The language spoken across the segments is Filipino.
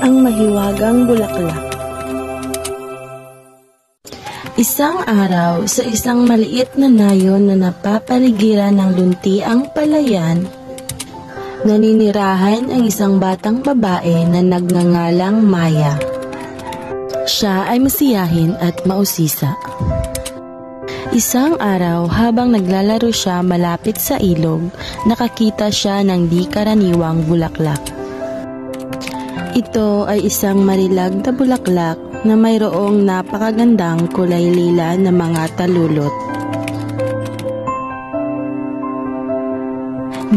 Ang mahiwagang bulaklak. Isang araw, sa isang maliit na nayon na napapaligiran ng luntiang palayan, naninirahan ang isang batang babae na nagngangalang Maya. Siya ay masiyahin at mausisa. Isang araw, habang naglalaro siya malapit sa ilog, nakakita siya ng di karaniwang bulaklak. Ito ay isang marilag na bulaklak na mayroong napakagandang kulay lila na mga talulot.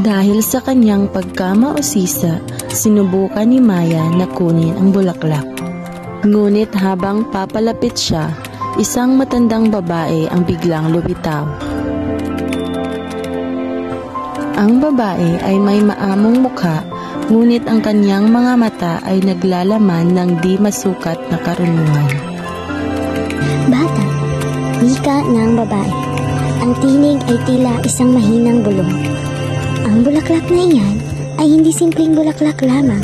Dahil sa kanyang pagkamausisa, sinubukan ni Maya na kunin ang bulaklak. Ngunit habang papalapit siya, isang matandang babae ang biglang lumitaw. Ang babae ay may maamong mukha, ngunit ang kanyang mga mata ay naglalaman ng di masukat na karunungan. Bata, wika ng babae. Ang tinig ay tila isang mahinang bulong. Ang bulaklak na iyan ay hindi simpleng bulaklak lamang.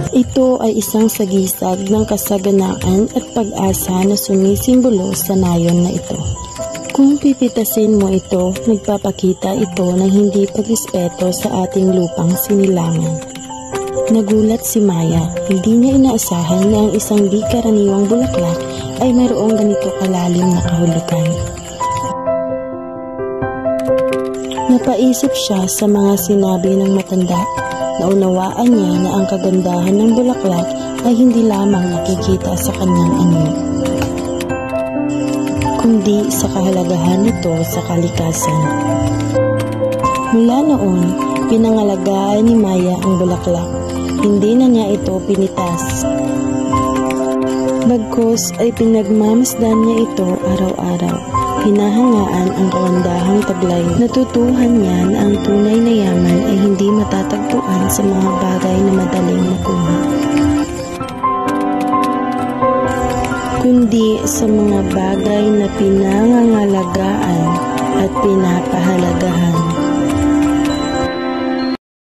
Ito ay isang sagisag ng kasaganaan at pag-asa na sumisimbolo sa nayon na ito. Kung pipitasin mo ito, nagpapakita ito ng hindi pag-respeto sa ating lupang sinilangan. Nagulat si Maya, hindi niya inaasahan na ang isang di karaniwang bulaklak ay mayroong ganito kalalim na kahulugan. Napaisip siya sa mga sinabi ng matanda. Naunawaan niya na ang kagandahan ng bulaklak ay hindi lamang nakikita sa kanyang anyo, kundi sa kahalagahan nito sa kalikasan. Mula noon, pinangalagaan ni Maya ang bulaklak. Hindi na niya ito pinitas. Bagkus ay pinagmamasdan niya ito araw-araw. Hinahangaan ang kawandahang taglay. Natutuhan niya na ang tunay na yaman ay hindi matatagpuan sa mga bagay na madaling makuha, kundi sa mga bagay na pinangangalagaan at